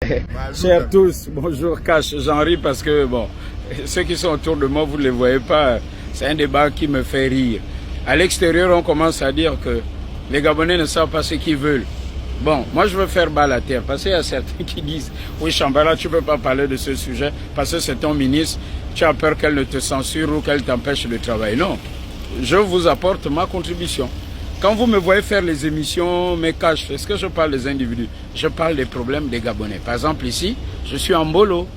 Chers tous, bonjour Cash, j'en ris parce que bon, ceux qui sont autour de moi, vous ne les voyez pas, c'est un débat qui me fait rire. À l'extérieur, on commence à dire que les Gabonais ne savent pas ce qu'ils veulent. Bon, moi je veux faire bas la terre, parce qu'il y a certains qui disent, oui Chambala, tu ne peux pas parler de ce sujet, parce que c'est ton ministre, tu as peur qu'elle ne te censure ou qu'elle t'empêche de travailler. Non, je vous apporte ma contribution. Quand vous me voyez faire les émissions, mes caches, est-ce que je parle des individus? Je parle des problèmes des Gabonais. Par exemple, ici, je suis en Mbolo.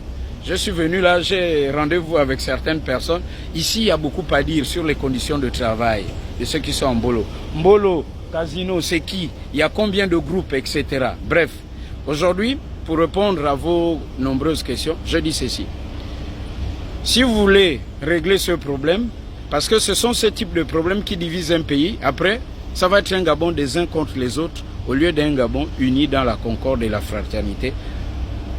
Je suis venu là, j'ai rendez-vous avec certaines personnes. Ici, il y a beaucoup à dire sur les conditions de travail de ceux qui sont en Mbolo. Mbolo, Casino, c'est qui? Il y a combien de groupes, etc. Bref, aujourd'hui, pour répondre à vos nombreuses questions, je dis ceci. Si vous voulez régler ce problème, parce que ce sont ces types de problèmes qui divisent un pays, après, ça va être un Gabon des uns contre les autres, au lieu d'un Gabon uni dans la concorde et la fraternité,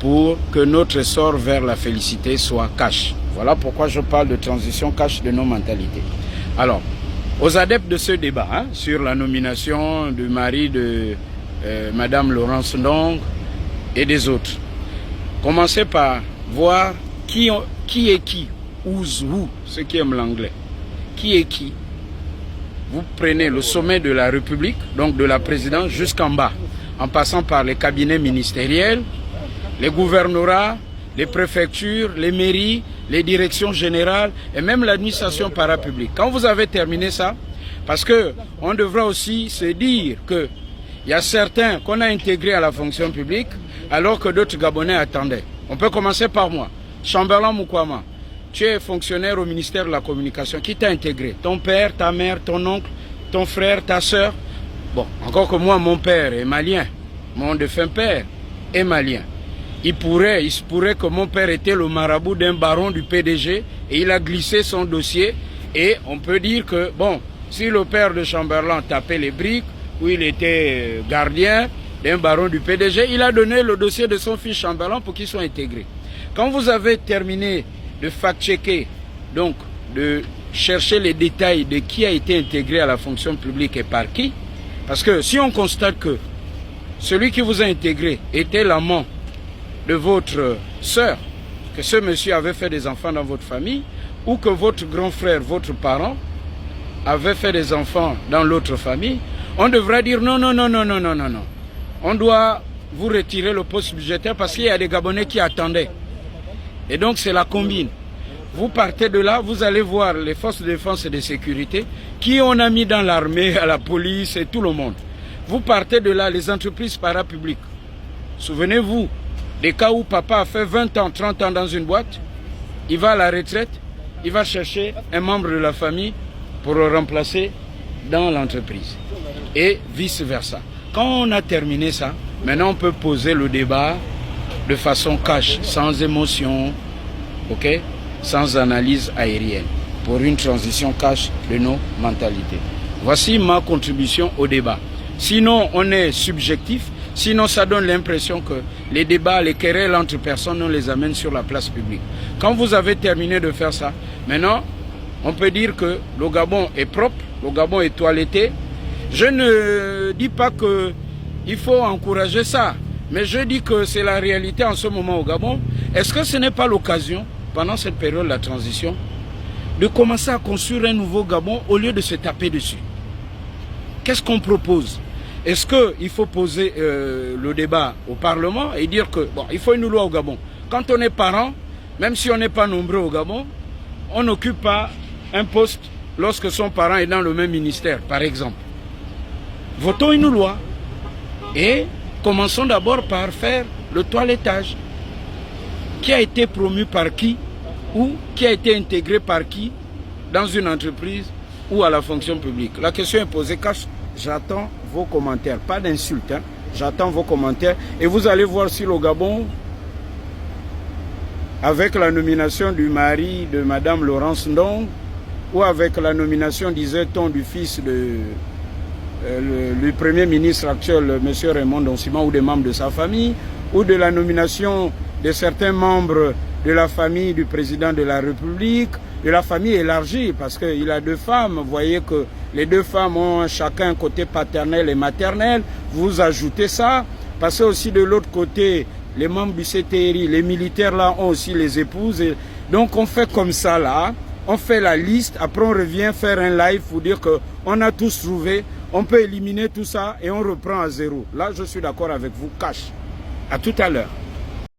pour que notre sort vers la félicité soit cash. Voilà pourquoi je parle de transition cash de nos mentalités. Alors, aux adeptes de ce débat, sur la nomination du mari de Madame Laurence Ndong et des autres, commencez par voir qui est qui, who's who, ceux qui aiment l'anglais. Qui est qui? Vous prenez le sommet de la République, donc de la présidence, jusqu'en bas, en passant par les cabinets ministériels, les gouvernorats, les préfectures, les mairies, les directions générales et même l'administration parapublique. Quand vous avez terminé ça, parce que on devra aussi se dire que il y a certains qu'on a intégrés à la fonction publique alors que d'autres Gabonais attendaient. On peut commencer par moi, Chamberlain Mukwama. Tu es fonctionnaire au ministère de la Communication. Qui t'a intégré? Ton père, ta mère, ton oncle, ton frère, ta soeur? Bon, encore que moi, mon père est malien. Mon défunt père est malien. Il se pourrait que mon père était le marabout d'un baron du PDG et il a glissé son dossier. Et on peut dire que, bon, si le père de Chamberlain tapait les briques, ou il était gardien d'un baron du PDG, il a donné le dossier de son fils Chamberlain pour qu'il soit intégré. Quand vous avez terminé de fact-checker, donc de chercher les détails de qui a été intégré à la fonction publique et par qui, parce que si on constate que celui qui vous a intégré était l'amant de votre sœur, que ce monsieur avait fait des enfants dans votre famille, ou que votre grand frère, votre parent, avait fait des enfants dans l'autre famille, on devra dire non. On doit vous retirer le poste budgétaire parce qu'il y a des Gabonais qui attendaient. Et donc c'est la combine. Vous partez de là, vous allez voir les forces de défense et de sécurité qui on a mis dans l'armée, à la police et tout le monde. Vous partez de là, les entreprises parapubliques. Souvenez-vous des cas où papa a fait 20 ans, 30 ans dans une boîte, il va à la retraite, il va chercher un membre de la famille pour le remplacer dans l'entreprise. Et vice-versa. Quand on a terminé ça, maintenant on peut poser le débat de façon cash, sans émotion, ok, sans analyse aérienne, pour une transition cash de nos mentalités. Voici ma contribution au débat. Sinon, on est subjectif, sinon ça donne l'impression que les débats, les querelles entre personnes, on les amène sur la place publique. Quand vous avez terminé de faire ça, maintenant, on peut dire que le Gabon est propre, le Gabon est toiletté. Je ne dis pas qu'il faut encourager ça. Mais je dis que c'est la réalité en ce moment au Gabon. Est-ce que ce n'est pas l'occasion, pendant cette période de la transition, de commencer à construire un nouveau Gabon au lieu de se taper dessus? Qu'est-ce qu'on propose? Est-ce qu'il faut poser le débat au Parlement et dire que, bon, il faut une loi au Gabon. Quand on est parent, même si on n'est pas nombreux au Gabon, on n'occupe pas un poste lorsque son parent est dans le même ministère, par exemple. Votons une loi et commençons d'abord par faire le toilettage. Qui a été promu par qui ou qui a été intégré par qui dans une entreprise ou à la fonction publique? La question est posée, Cash. J'attends vos commentaires, pas d'insultes, hein. J'attends vos commentaires et vous allez voir si le Gabon, avec la nomination du mari de Madame Laurence Ndong ou avec la nomination, disait-on, du fils de le Premier ministre actuel, M. Raymond Donsima, ou des membres de sa famille, ou de la nomination de certains membres de la famille du président de la République, de la famille élargie, parce qu'il a deux femmes. Vous voyez que les deux femmes ont chacun un côté paternel et maternel. Vous ajoutez ça, passez aussi de l'autre côté les membres du CTRI, les militaires là ont aussi les épouses. Et donc on fait comme ça là, on fait la liste, après on revient faire un live pour dire qu'on a tous trouvé, on peut éliminer tout ça et on reprend à zéro. Là je suis d'accord avec vous, cash. À tout à l'heure.